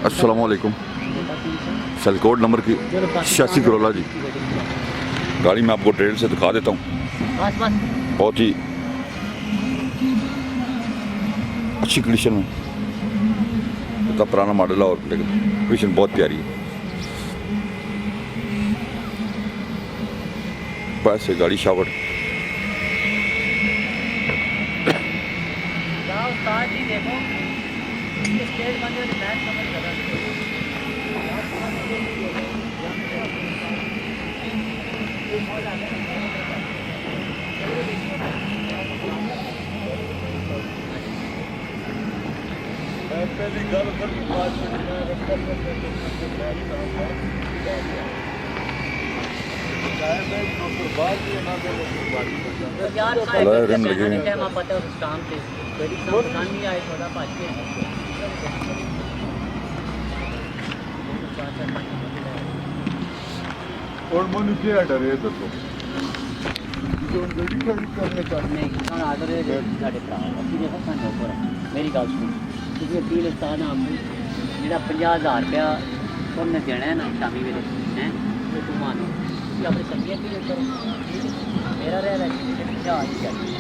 अस्सलाम वालेकुम। सेलकोड नंबर की 86 करोला जी। गाड़ी मैं आपको ट्रेल से दिखा देता हूँ। बहुत ही अच्छी कंडीशन में, इतना पुराना मॉडल है और लेकिन कंडीशन बहुत प्यारी है। बस है गाड़ी शावर। और मन क्या डरे तो जो गड्डी खड़ी करने का नहीं हाँ आर्डर है साढ़े भरा असली देखो घंटे ऊपर मेरी गल सुनो क्योंकि अपील उस्ताद आपको जो 50,000 रुपया तुमने देना है ना शामी वेले हैं तो तुम मानो कि अपनी सब्जियाँ भी करो मेरा रह रहा है क्या आज चाहिए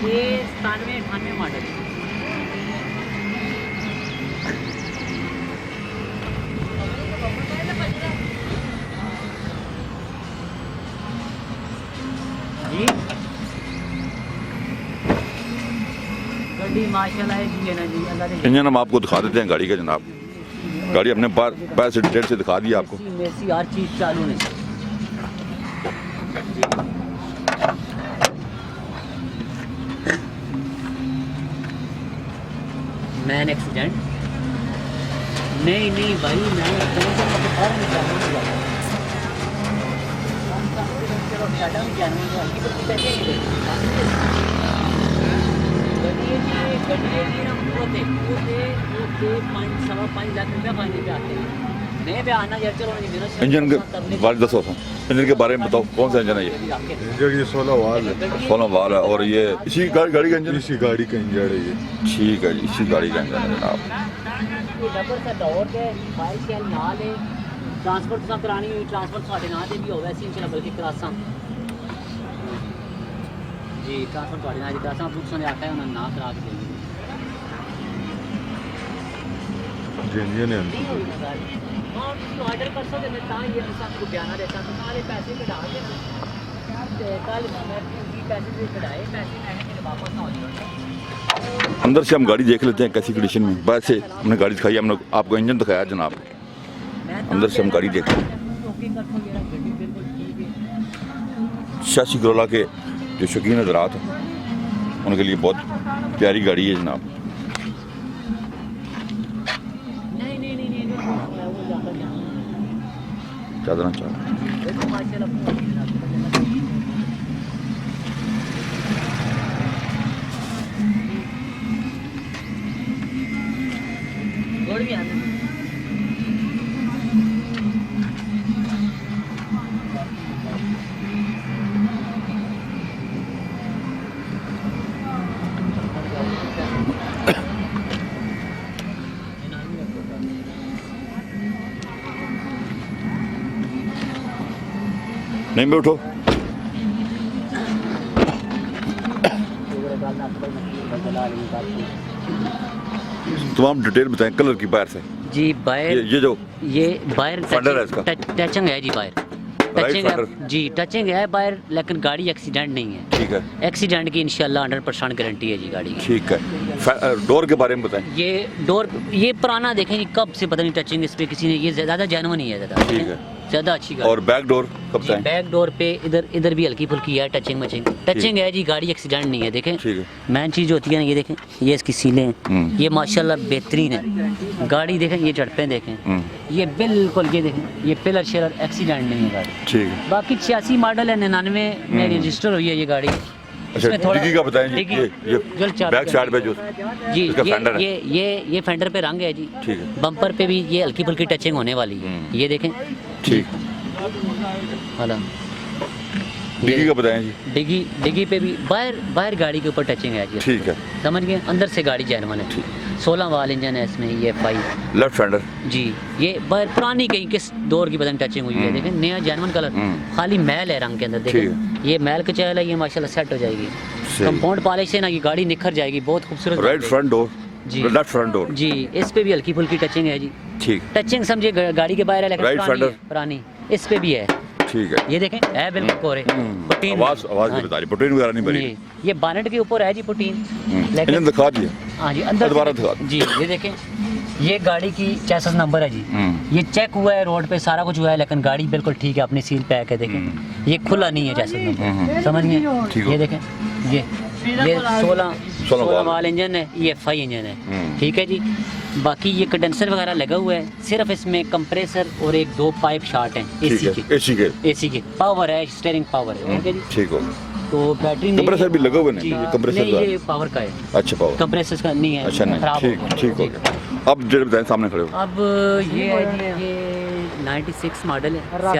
ये 97-98 मॉडल जी गड्डी माशाल्लाह है जी है ना जी अल्लाह ने इंजन हम आपको दिखा देते हैं गाड़ी का जनाब। गाड़ी अपने पैर से डिटेल से दिखा दी आपको। मेसी हर चीज़ चालू नहीं मैन एक्सीडेंट नहीं भाई मैं इंजन के बारे में दसो, इंजन के बारे में बताओ कौन सा इंजन है ये? इंजन ये 16 वाल है। 16 वाल है और ये इसी गाड़ी का इंजन? इसी गाड़ी का इंजन है ये। ठीक है जी, इसी गाड़ी का इंजन है जनाब। ट्रांसपोर्ट तुम करानी हुई ट्रांसपोर्ट साढ़े ना से भी हो वैसे इंशाल्लाह बल्कि क्लासा जी ट्रांसपोर्ट साढ़े ना क्लासा बुक्स ने आखा है उन्होंने ना करा के देंगे इंजन है हाँ ऑर्डर कर सकते मैं ता ये आपको बयाना देता तो सारे पैसे कटा के कल मैं पैसे भी कटाए पैसे मैंने वापस ना हो अंदर से हम गाड़ी देख लेते हैं कैसी कंडीशन में। वैसे हमने गाड़ी दिखाई, हमने आपको इंजन दिखाया जनाब। अंदर से हम गाड़ी देख लें। 86 करोला के जो शौकीन हज़रात हैं उनके लिए बहुत प्यारी गाड़ी है जनाब। चादर नहीं बैठो। तमाम डिटेल बताएं कलर की बाहर से जी बाहर ये बाहर फेंडर है इसका? टचिंग है जी बाहर टचिंग है जी टचिंग है बाहर लेकिन गाड़ी एक्सीडेंट नहीं है। ठीक है एक्सीडेंट की इंशाल्लाह 100% गारंटी है जी गाड़ी की। ठीक है डोर के बारे में बताएं। ये डोर ये पुराना देखें जी कब से पता नहीं टचिंग इस पे किसी ने ये ज़्यादा जेन्युइन नहीं है ज़्यादा। ठीक है ज़्यादा अच्छी गाड़ी। और बैक डोर कब से? बैक डोर पे इधर भी हल्की फुल्की है टचिंग टचिंग है जी गाड़ी एक्सीडेंट नहीं है। देखें मेन चीज़ होती है ना ये देखें ये इसकी सीलें हैं ये माशाल्लाह बेहतरीन है गाड़ी। देखें ये झटपें देखें ये बिल्कुल ये देखें ये पिलर शेलर एक्सीडेंट नहीं है गाड़ी। ठीक है बाकी 86 मॉडल है 99 में रजिस्टर हुई है ये गाड़ी अच्छा इसमें थोड़ा डिग्गी का बताएं जी, डिग्गी- ये जो चाबी बैक साइड पे जो जी इसका फेंडर है। ये फेंडर पे रंग है जी। ठीक है। बम्पर पे भी ये हल्की फुल्की टचिंग होने वाली है, ये देखें। ठीक। हाला डिग्गी का बताएं जी। डिग्गी पे भी बाहर गाड़ी के ऊपर टचिंग है जी। ठीक है। समझ गए, अंदर से गाड़ी जैनवन है। 16 वाल इंजन है इसमें, ये FI लेफ्ट फेंडर जी। ये बाहर पुरानी कहीं किस दौर की पता नहीं टचिंग हुई है, देखें नया जैनवन कलर, खाली मैल है रंग के अंदर, ठीक देखें ये मैल का चैल है, ये माशाल्लाह सेट हो जाएगी। सही। कंपाउंड पॉलिश से ना ये गाड़ी निखर जाएगी, बहुत खूबसूरत राइट लगेगी। फ्रंट डोर जी। लेफ्ट फ्रंट डोर जी, इस पे भी हल्की फुल्की टचिंग है जी। ठीक टचिंग समझिए गाड़ी के बाहर है, लेकिन Right पुरानी है, fender। पुरानी इस पे भी है। ठीक है। ये देखें है बिल्कुल कोरे पुटीन। आवाज हाँ, भी बता रही, पुटीन वगैरह नहीं भरी। जी, ये बानेट के ऊपर है जी पुटीन, इंजन लेकिन दिखा दिया। हाँ जी अंदर दोबारा से- दिखा दो। जी ये देखें, ये गाड़ी की चेसिस नंबर है जी। ये चेक हुआ है रोड पे, सारा कुछ हुआ है, लेकिन गाड़ी बिल्कुल ठीक है, अपनी सील पैक है, देखें ये खुला नहीं है चेसिस नंबर, समझ ठीक गए। हो। ये देखें, ये 16 वाल इंजन है, ये FI इंजन है, ठीक है जी। बाकी ये कंडेंसर वगैरह लगा हुआ है, सिर्फ इसमें कंप्रेसर और 1-2 पाइप शार्ट हैं ठीक AC है। के। एसी के AC के पावर है, स्टीयरिंग पावर है, ठीक है जी। ठीक हो। तो बैटरी कंप्रेसर भी लगा हुआ है ना? जी, ये कंप्रेसर नहीं का? ये पावर का है, अच्छा पावर। कंप्रेसर का नहीं है, अच्छा नहीं, खराब ठीक हो गया। ठीक हो जी। गया। अब जो बताएं सामने खड़े हो। अब ये है जी, ये 96 मॉडल है।